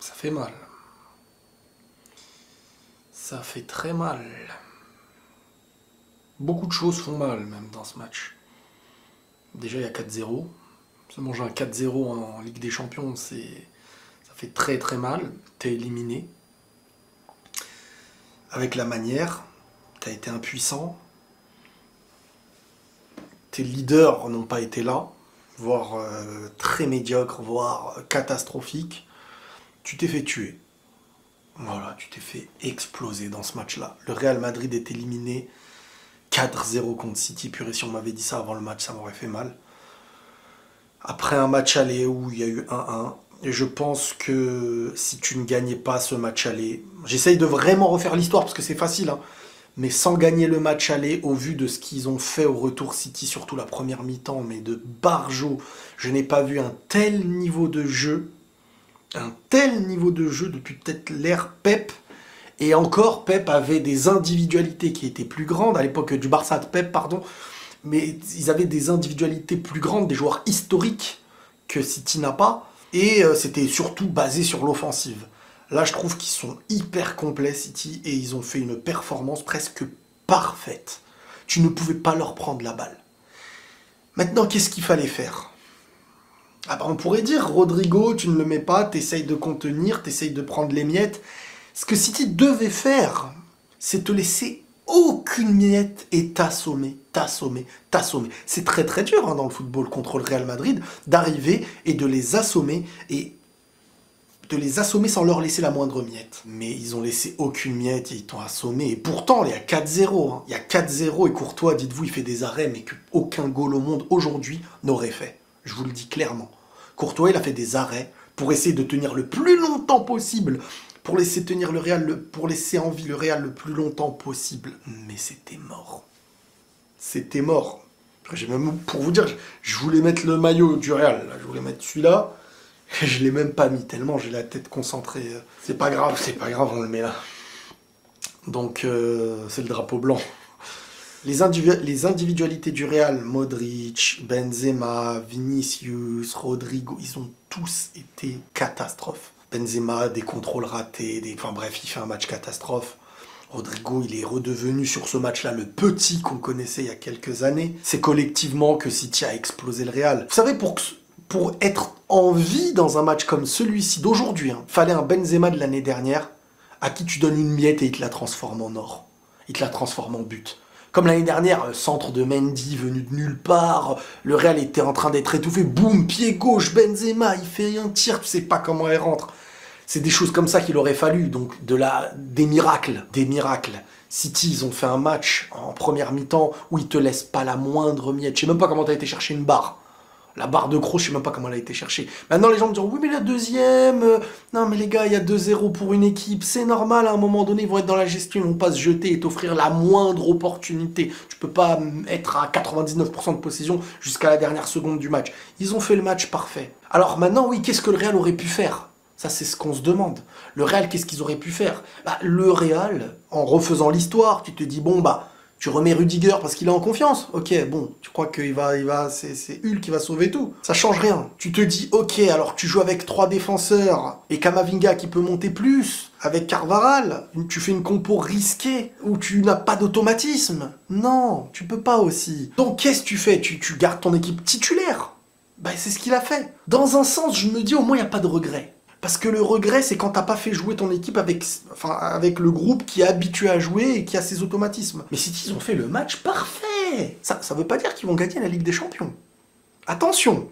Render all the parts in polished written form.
Ça fait mal. Ça fait très mal. Beaucoup de choses font mal, même, dans ce match. Déjà, il y a 4-0. Se manger un 4-0 en Ligue des Champions, ça fait très très mal. T'es éliminé. Avec la manière, t'as été impuissant. Tes leaders n'ont pas été là, voire très médiocres, voire catastrophiques. Tu t'es fait tuer. Voilà, tu t'es fait exploser dans ce match-là. Le Real Madrid est éliminé 4-0 contre City. Purée, si on m'avait dit ça avant le match, ça m'aurait fait mal. Après un match aller où il y a eu 1-1, et je pense que si tu ne gagnais pas ce match aller, j'essaye de vraiment refaire l'histoire parce que c'est facile, hein, mais sans gagner le match aller, au vu de ce qu'ils ont fait au retour City, surtout la première mi-temps, mais de barjo, je n'ai pas vu un tel niveau de jeu depuis peut-être l'ère Pep. Et encore, Pep avait des individualités qui étaient plus grandes, à l'époque du Barça de Pep, pardon, mais ils avaient des individualités plus grandes, des joueurs historiques que City n'a pas, et c'était surtout basé sur l'offensive. Là, je trouve qu'ils sont hyper complets, City, et ils ont fait une performance presque parfaite. Tu ne pouvais pas leur prendre la balle. Maintenant, qu'est-ce qu'il fallait faire ? Ah bah, on pourrait dire, Rodrigo, tu ne le mets pas, t'essayes de contenir, t'essayes de prendre les miettes. Ce que City devait faire, c'est te laisser aucune miette et t'assommer. C'est très très dur, hein, dans le football contre le Real Madrid d'arriver et de les assommer sans leur laisser la moindre miette. Mais ils ont laissé aucune miette et ils t'ont assommé. Et pourtant, il y a 4-0. Hein. Il y a 4-0 et Courtois, dites-vous, il fait des arrêts, mais qu'aucun goal au monde aujourd'hui n'aurait fait. Je vous le dis clairement. Courtois, il a fait des arrêts pour essayer de tenir le plus longtemps possible, pour laisser tenir le Real, pour laisser en vie le Real le plus longtemps possible. Mais c'était mort. C'était mort. Même, pour vous dire, je voulais mettre le maillot du Real. Là. Je voulais mettre celui-là. Et je l'ai même pas mis, tellement j'ai la tête concentrée. C'est pas grave, on le met là. Donc, c'est le drapeau blanc. Les individualités du Real, Modric, Benzema, Vinicius, Rodrigo, ils ont tous été catastrophes. Benzema, des contrôles ratés, enfin bref, il fait un match catastrophe. Rodrigo, il est redevenu sur ce match-là le petit qu'on connaissait il y a quelques années. C'est collectivement que City a explosé le Real. Vous savez, pour être en vie dans un match comme celui-ci d'aujourd'hui, hein, fallait un Benzema de l'année dernière à qui tu donnes une miette et il te la transforme en or. Il te la transforme en but. Comme l'année dernière, centre de Mendy venu de nulle part, le Real était en train d'être étouffé, boum, pied gauche, Benzema, il fait un tir, tu sais pas comment il rentre. C'est des choses comme ça qu'il aurait fallu, donc des miracles. City, ils ont fait un match en première mi-temps où ils te laissent pas la moindre miette. Je sais même pas comment t'as été chercher une barre. La barre de croc, je sais même pas comment elle a été cherchée. Maintenant, les gens me diront, oui, mais la deuxième... Non, mais les gars, il y a 2-0 pour une équipe. C'est normal, à un moment donné, ils vont être dans la gestion, ils vont pas se jeter et t'offrir la moindre opportunité. Tu peux pas être à 99% de possession jusqu'à la dernière seconde du match. Ils ont fait le match parfait. Alors maintenant, oui, qu'est-ce que le Real aurait pu faire ? Ça, c'est ce qu'on se demande. Le Real, qu'est-ce qu'ils auraient pu faire ? Le Real, en refaisant l'histoire, tu te dis, bon, tu remets Rudiger parce qu'il est en confiance. Ok, bon, tu crois qu'il c'est Hulk qui va sauver tout. Ça change rien. Tu te dis, ok, alors tu joues avec 3 défenseurs et Camavinga qui peut monter plus, avec Carvajal, tu fais une compo risquée où tu n'as pas d'automatisme. Non, tu peux pas aussi. Donc qu'est-ce que tu fais ? Tu gardes ton équipe titulaire. C'est ce qu'il a fait. Dans un sens, je me dis, au moins, il n'y a pas de regret. Parce que le regret, c'est quand t'as pas fait jouer ton équipe avec le groupe qui est habitué à jouer et qui a ses automatismes. Mais City, ils ont fait le match parfait. Ça veut pas dire qu'ils vont gagner la Ligue des Champions. Attention.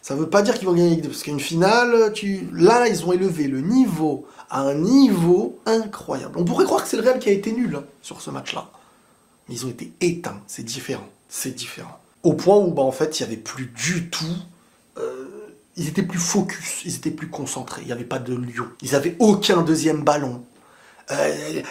Ça veut pas dire qu'ils vont gagner la Ligue des Champions. Parce qu'une finale, là, ils ont élevé le niveau à un niveau incroyable. On pourrait croire que c'est le Real qui a été nul sur ce match-là. Mais ils ont été éteints. C'est différent. Au point où, en fait, il y avait plus du tout... Ils étaient plus focus, ils étaient plus concentrés, il n'y avait pas de lion. Ils n'avaient aucun deuxième ballon.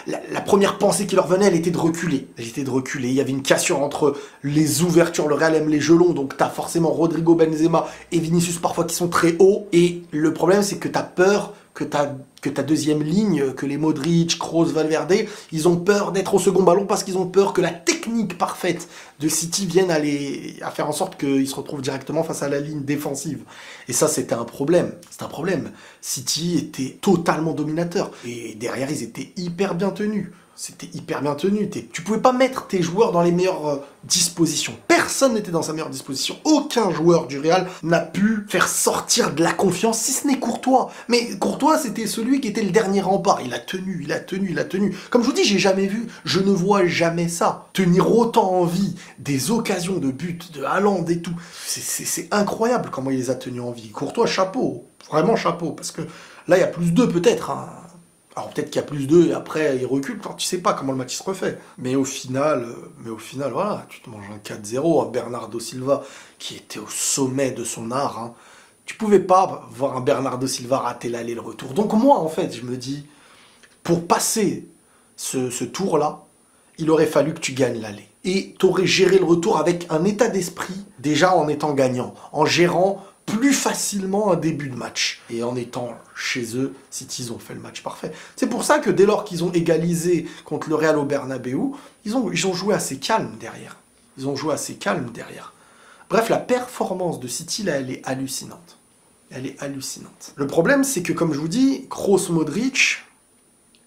La première pensée qui leur venait, elle était de reculer. Il y avait une cassure entre les ouvertures, le Real aime les jeux longs, donc tu as forcément Rodrigo, Benzema et Vinicius parfois qui sont très hauts. Et le problème, c'est que tu as peur que ta deuxième ligne, que les Modric, Kroos, Valverde, ils ont peur d'être au second ballon parce qu'ils ont peur que la technique parfaite de City vienne à faire en sorte qu'ils se retrouvent directement face à la ligne défensive. Et ça, c'était un problème. C'est un problème. City était totalement dominateur. Et derrière, ils étaient hyper bien tenus. C'était hyper bien tenu. Tu pouvais pas mettre tes joueurs dans les meilleures dispositions. Personne n'était dans sa meilleure disposition. Aucun joueur du Real n'a pu faire sortir de la confiance, si ce n'est Courtois. Mais Courtois, c'était celui qui était le dernier rempart. Il a tenu, il a tenu, il a tenu. Comme je vous dis, j'ai jamais vu, je ne vois jamais ça. Tenir autant en vie des occasions de but, de Haaland et tout. C'est incroyable comment il les a tenus en vie. Courtois, chapeau. Vraiment chapeau. Parce que là, il y a plus d'eux peut-être, hein. Alors peut-être qu'il y a plus d'eux et après il recule, tu sais pas comment le match se refait. Mais au final, voilà, tu te manges un 4-0, un Bernardo Silva qui était au sommet de son art. Hein. Tu pouvais pas voir un Bernardo Silva rater l'aller et le retour. Donc moi, en fait, je me dis, pour passer ce tour-là, il aurait fallu que tu gagnes l'aller. Et tu aurais géré le retour avec un état d'esprit, déjà en étant gagnant, en gérant plus facilement un début de match. Et en étant chez eux, City, ils ont fait le match parfait. C'est pour ça que dès lors qu'ils ont égalisé contre le Real au Bernabéu, ils ont joué assez calme derrière. Bref, la performance de City, là, elle est hallucinante. Le problème, c'est que, comme je vous dis, Kroos, Modric,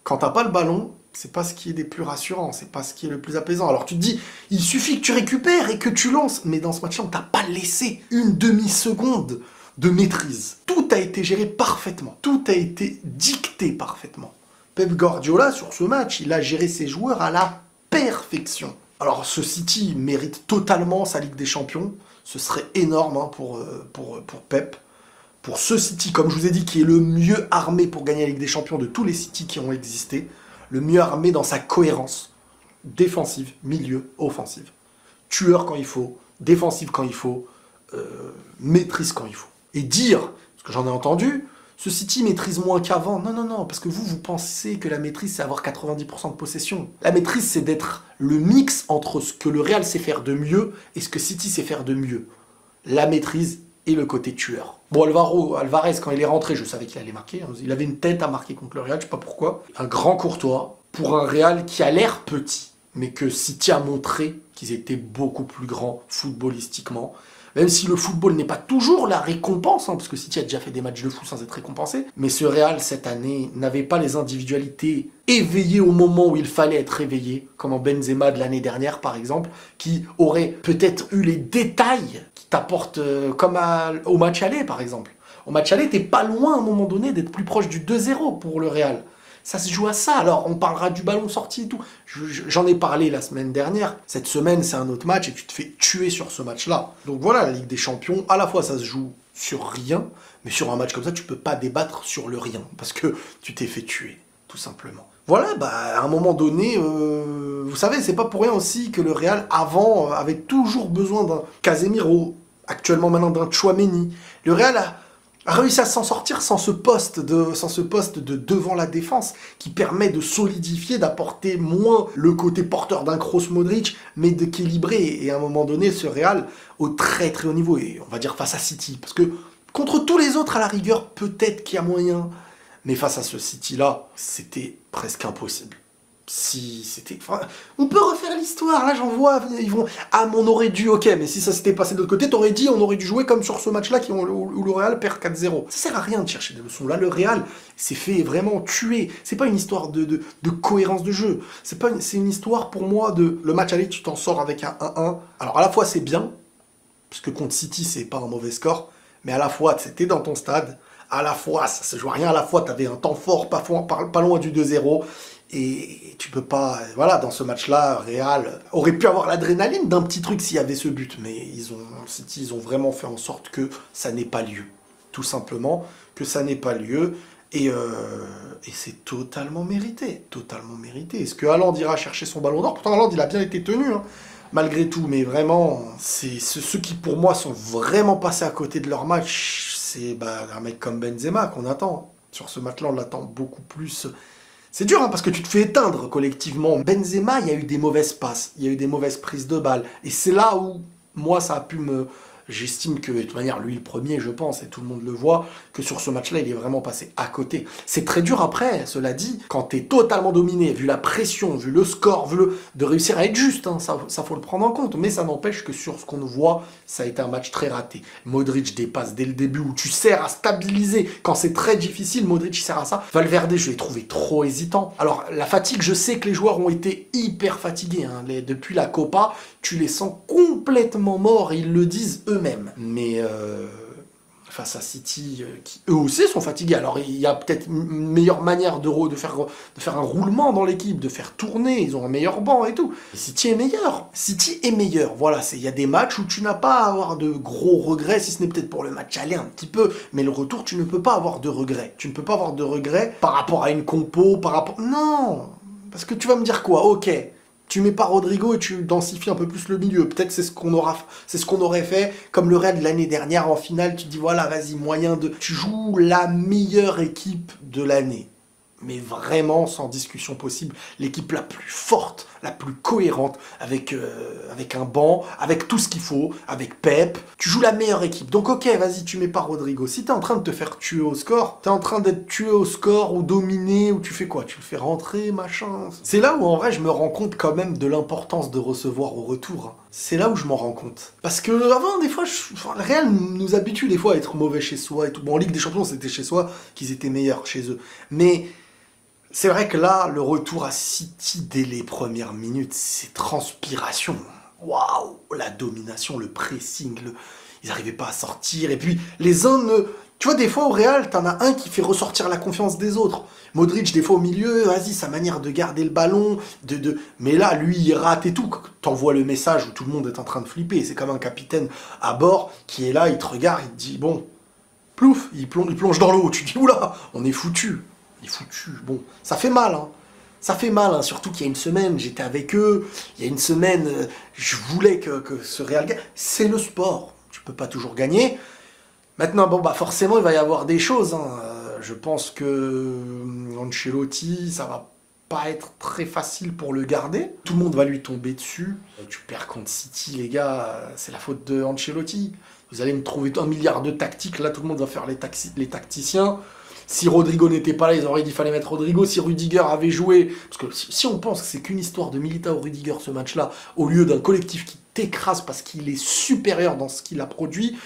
quand t'as pas le ballon, c'est pas ce qui est des plus rassurants, c'est pas ce qui est le plus apaisant. Alors tu te dis, il suffit que tu récupères et que tu lances. Mais dans ce match-là, on t'a pas laissé une demi-seconde de maîtrise. Tout a été géré parfaitement. Tout a été dicté parfaitement. Pep Guardiola, sur ce match, il a géré ses joueurs à la perfection. Alors ce City mérite totalement sa Ligue des Champions. Ce serait énorme hein, pour Pep. Pour ce City, comme je vous ai dit, qui est le mieux armé pour gagner la Ligue des Champions de tous les City qui ont existé. Le mieux armé dans sa cohérence, défensive, milieu, offensive. Tueur quand il faut, défensive quand il faut, maîtrise quand il faut. Et dire, parce que j'en ai entendu, ce City maîtrise moins qu'avant. Non, parce que vous pensez que la maîtrise, c'est avoir 90% de possession. La maîtrise, c'est d'être le mix entre ce que le Real sait faire de mieux et ce que City sait faire de mieux. La maîtrise et le côté tueur. Bon, Alvarez, quand il est rentré, je savais qu'il allait marquer. Il avait une tête à marquer contre le Real, je sais pas pourquoi. Un grand Courtois pour un Real qui a l'air petit, mais que City a montré qu'ils étaient beaucoup plus grands footballistiquement. Même si le football n'est pas toujours la récompense, hein, parce que City a déjà fait des matchs de fou sans être récompensé, mais ce Real, cette année, n'avait pas les individualités éveillées au moment où il fallait être éveillé, comme en Benzema de l'année dernière, par exemple, qui aurait peut-être eu les détails qui t'apportent, comme au match aller, par exemple. Au match aller, t'es pas loin, à un moment donné, d'être plus proche du 2-0 pour le Real. Ça se joue à ça. Alors, on parlera du ballon sorti et tout. J'en ai parlé la semaine dernière. Cette semaine, c'est un autre match et tu te fais tuer sur ce match-là. Donc voilà, la Ligue des Champions, à la fois, ça se joue sur rien, mais sur un match comme ça, tu peux pas débattre sur le rien parce que tu t'es fait tuer, tout simplement. Voilà, à un moment donné, vous savez, c'est pas pour rien aussi que le Real, avant, avait toujours besoin d'un Casemiro, actuellement maintenant d'un Tchouaméni. Le Real a réussi à s'en sortir sans ce poste de devant la défense qui permet de solidifier, d'apporter moins le côté porteur d'un Kroos Modric, mais d'équilibrer. Et à un moment donné, ce Real au très très haut niveau, et on va dire face à City, parce que contre tous les autres à la rigueur, peut-être qu'il y a moyen, mais face à ce City-là, c'était presque impossible. Si c'était... Enfin, on peut refaire l'histoire, là j'en vois, ils vont... Ah, mais on aurait dû, ok, mais si ça s'était passé de l'autre côté, t'aurais dit, on aurait dû jouer comme sur ce match-là où le Real perd 4-0. Ça sert à rien de chercher des leçons. Là, le Real s'est fait vraiment tuer. C'est pas une histoire de cohérence de jeu. C'est une histoire, pour moi, de... Le match aller, tu t'en sors avec un 1-1. Alors, à la fois, c'est bien, parce que contre City, c'est pas un mauvais score, mais à la fois, c'était dans ton stade, à la fois, ça se joue à rien, à la fois, t'avais un temps fort, pas loin du 2-0, et tu peux pas... Voilà, dans ce match-là, Real aurait pu avoir l'adrénaline d'un petit truc s'il y avait ce but, mais City, ils ont vraiment fait en sorte que ça n'ait pas lieu. Tout simplement, que ça n'ait pas lieu, et c'est totalement mérité, totalement mérité. Est-ce que Haaland ira chercher son ballon d'or? Pourtant, Haaland, il a bien été tenu, hein, malgré tout, mais vraiment, c'est ceux qui, pour moi, sont vraiment passés à côté de leur match, c'est un mec comme Benzema qu'on attend. Sur ce match-là, on l'attend beaucoup plus... C'est dur, hein, parce que tu te fais éteindre collectivement. Benzema, il y a eu des mauvaises passes, il y a eu des mauvaises prises de balles. Et c'est là où, moi, ça a pu j'estime que, de toute manière, lui le premier, je pense, et tout le monde le voit, que sur ce match-là, il est vraiment passé à côté. C'est très dur après, cela dit, quand t'es totalement dominé, vu la pression, vu le score, de réussir à être juste, hein, ça faut le prendre en compte, mais ça n'empêche que sur ce qu'on voit, ça a été un match très raté. Modric dépasse dès le début, où tu sers à stabiliser, quand c'est très difficile, Modric sert à ça. Valverde, je l'ai trouvé trop hésitant. Alors, la fatigue, je sais que les joueurs ont été hyper fatigués, hein. Depuis la Copa, tu les sens complètement morts, et ils le disent eux-mêmes. Mais face à City, qui eux aussi sont fatigués. Alors il y a peut-être une meilleure manière de faire un roulement dans l'équipe, de faire tourner, ils ont un meilleur banc et tout. Et City est meilleur. City est meilleur, voilà. Il y a des matchs où tu n'as pas à avoir de gros regrets, si ce n'est peut-être pour le match aller un petit peu, mais le retour, tu ne peux pas avoir de regrets. Tu ne peux pas avoir de regrets par rapport à une compo, par rapport... Non. Parce que tu vas me dire quoi? Ok. Tu mets pas Rodrigo et tu densifies un peu plus le milieu. Peut-être c'est ce qu'on aurait fait, comme le Real de l'année dernière en finale. Tu te dis voilà, vas-y, moyen de... Tu joues la meilleure équipe de l'année. Mais vraiment, sans discussion possible, l'équipe la plus forte, la plus cohérente, avec un banc, avec tout ce qu'il faut, avec Pep. Tu joues la meilleure équipe. Donc ok, vas-y, tu mets pas Rodrigo. Si t'es en train de te faire tuer au score, t'es en train d'être tué au score ou dominé, ou tu fais quoi? Tu le fais rentrer, machin. C'est là où en vrai, je me rends compte quand même de l'importance de recevoir au retour. C'est là où je m'en rends compte. Parce que avant, des fois, le Real nous habitue des fois à être mauvais chez soi et tout. Bon, en Ligue des Champions, c'était chez soi qu'ils étaient meilleurs chez eux. Mais... c'est vrai que là, le retour à City dès les premières minutes, c'est transpiration. Waouh, la domination, le pressing, ils n'arrivaient pas à sortir. Et puis, les uns ne... Tu vois, des fois, au Real, t'en as un qui fait ressortir la confiance des autres. Modric, des fois, au milieu, vas-y, sa manière de garder le ballon, mais là, lui, il rate et tout. T'envoies le message où tout le monde est en train de flipper. C'est comme un capitaine à bord qui est là, il te regarde, il te dit, bon, plouf, il plonge dans l'eau. Tu te dis, oula, on est foutu. Il est foutu. Bon, ça fait mal, hein. Ça fait mal, hein. Surtout qu'il y a une semaine, j'étais avec eux. Il y a une semaine, je voulais que ce Real gagne. C'est le sport. Tu peux pas toujours gagner. Maintenant, bon, bah forcément, il va y avoir des choses, hein. Je pense que Ancelotti, ça va pas être très facile pour le garder. Tout le monde va lui tomber dessus. Tu perds contre City, les gars, c'est la faute de Ancelotti. Vous allez me trouver 1 milliard de tactiques. Là, tout le monde va faire les tacticiens. Si Rodrigo n'était pas là, ils auraient dit qu'il fallait mettre Rodrigo. Si Rudiger avait joué... Parce que si on pense que c'est qu'une histoire de Militao-Rudiger, ce match-là, au lieu d'un collectif qui t'écrase parce qu'il est supérieur dans ce qu'il a produit,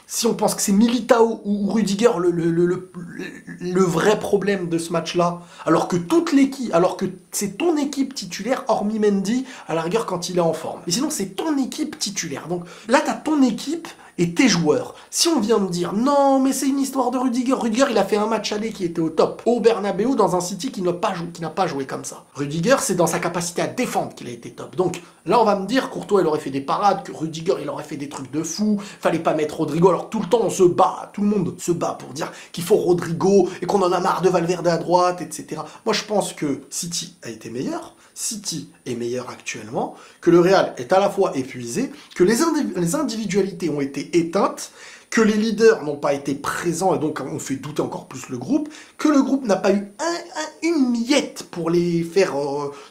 si on pense que c'est Militao ou Rudiger le vrai problème de ce match-là, alors que toute l'équipe, alors que c'est ton équipe titulaire, hormis Mendy, à la rigueur quand il est en forme. Mais sinon, c'est ton équipe titulaire. Donc là, t'as ton équipe... et tes joueurs. Si on vient me dire, non, mais c'est une histoire de Rudiger. Rudiger, il a fait un match aller qui était au top. Au Bernabeu, dans un City qui n'a pas joué comme ça. Rudiger, c'est dans sa capacité à défendre qu'il a été top. Donc, là, on va me dire, Courtois, il aurait fait des parades, que Rudiger, il aurait fait des trucs de fou. Fallait pas mettre Rodrigo. Alors, tout le temps, on se bat. Tout le monde se bat pour dire qu'il faut Rodrigo et qu'on en a marre de Valverde à droite, etc. Moi, je pense que City a été meilleur. City est meilleur actuellement, que le Real est à la fois épuisé, que les individualités ont été éteintes, que les leaders n'ont pas été présents et donc on fait douter encore plus le groupe, que le groupe n'a pas eu une miette pour les faire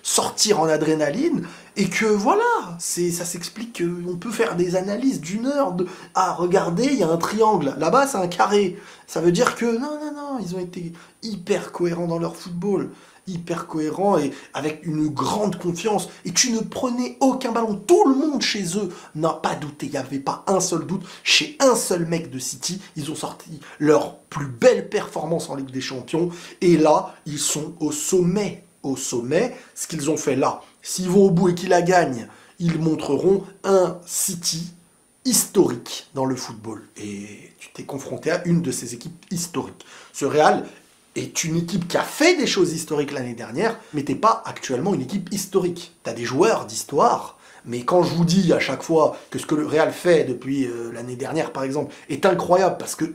sortir en adrénaline, et que voilà, ça s'explique qu'on peut faire des analyses d'1 heure de « Ah, regardez, il y a un triangle, là-bas c'est un carré ». Ça veut dire que non, ils ont été hyper cohérents dans leur football. Hyper cohérent et avec une grande confiance, et tu ne prenais aucun ballon, tout le monde chez eux n'a pas douté, il n'y avait pas un seul doute, chez un seul mec de City, ils ont sorti leur plus belle performance en Ligue des Champions, et là, ils sont au sommet, ce qu'ils ont fait là, s'ils vont au bout et qu'ils la gagnent, ils montreront un City historique dans le football, et tu t'es confronté à une de ces équipes historiques. Ce Real est une équipe qui a fait des choses historiques l'année dernière, mais t'es pas actuellement une équipe historique. T'as des joueurs d'histoire, mais quand je vous dis à chaque fois que ce que le Real fait depuis l'année dernière, par exemple, est incroyable, parce que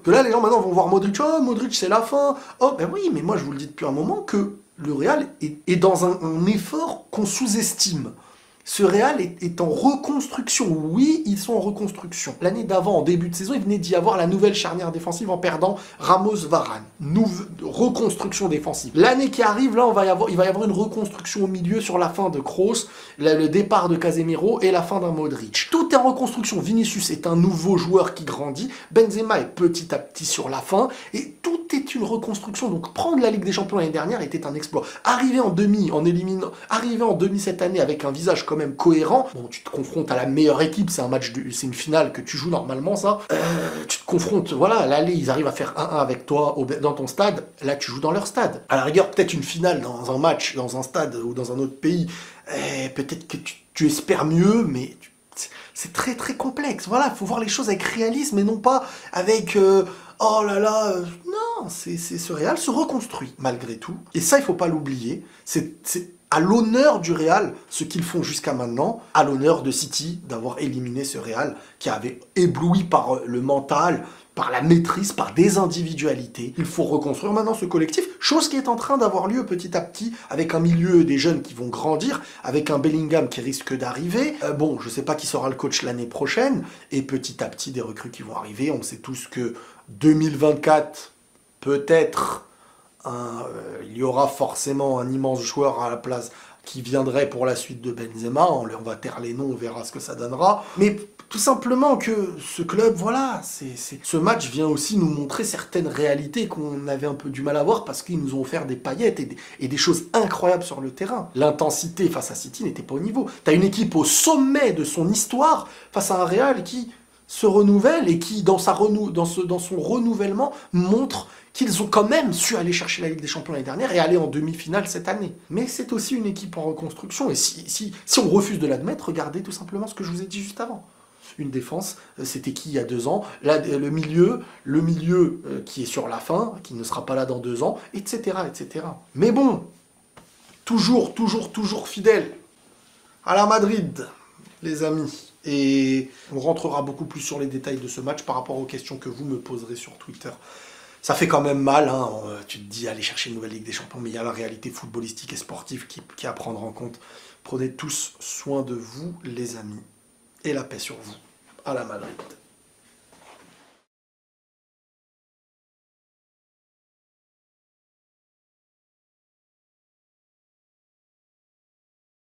là les gens maintenant vont voir Modric, oh Modric c'est la fin, oh ben oui, mais moi je vous le dis depuis un moment que le Real est dans un effort qu'on sous-estime. Ce Real est en reconstruction. Oui, ils sont en reconstruction. L'année d'avant, en début de saison, il venait d'y avoir la nouvelle charnière défensive en perdant Ramos-Varane. Reconstruction défensive. L'année qui arrive, là, il va y avoir une reconstruction au milieu sur la fin de Kroos, le départ de Casemiro et la fin d'un Modric. Tout est en reconstruction. Vinicius est un nouveau joueur qui grandit. Benzema est petit à petit sur la fin. Et tout est une reconstruction. Donc prendre la Ligue des Champions l'année dernière était un exploit. Arriver en demi cette année avec un visage comme même cohérent. Bon, tu te confrontes à la meilleure équipe, c'est une finale que tu joues normalement, ça. Tu te confrontes, voilà, l'aller, ils arrivent à faire 1-1 avec toi dans ton stade. Là, tu joues dans leur stade. À la rigueur, peut-être une finale dans un match, dans un stade ou dans un autre pays. Peut-être que tu espères mieux, mais c'est très très complexe. Voilà, il faut voir les choses avec réalisme et non pas avec oh là là. Non, ce Real se reconstruit malgré tout. Et ça, il faut pas l'oublier. C'est à l'honneur du Real, ce qu'ils font jusqu'à maintenant, à l'honneur de City d'avoir éliminé ce Real qui avait ébloui par le mental, par la maîtrise, par des individualités. Il faut reconstruire maintenant ce collectif, chose qui est en train d'avoir lieu petit à petit, avec un milieu des jeunes qui vont grandir, avec un Bellingham qui risque d'arriver. Bon, je sais pas qui sera le coach l'année prochaine, et petit à petit des recrues qui vont arriver. On sait tous que 2024, peut-être, il y aura forcément un immense joueur à la place qui viendrait pour la suite de Benzema. On va taire les noms, on verra ce que ça donnera. Mais tout simplement que ce club, voilà, ce match vient aussi nous montrer certaines réalités qu'on avait un peu du mal à voir parce qu'ils nous ont offert des paillettes et des choses incroyables sur le terrain. L'intensité face à City n'était pas au niveau. T'as une équipe au sommet de son histoire face à un Real qui se renouvelle et qui, dans son renouvellement, montre qu'ils ont quand même su aller chercher la Ligue des Champions l'année dernière et aller en demi-finale cette année. Mais c'est aussi une équipe en reconstruction. Et si on refuse de l'admettre, regardez tout simplement ce que je vous ai dit juste avant. Une défense, c'était qui il y a 2 ans? Là, le milieu qui est sur la fin, qui ne sera pas là dans 2 ans, etc., etc. Mais bon, toujours fidèle à la Madrid, les amis. Et on rentrera beaucoup plus sur les détails de ce match par rapport aux questions que vous me poserez sur Twitter. Ça fait quand même mal, hein. Tu te dis aller chercher une nouvelle Ligue des Champions, mais il y a la réalité footballistique et sportive qui est à prendre en compte. Prenez tous soin de vous, les amis, et la paix sur vous. À la Madrid.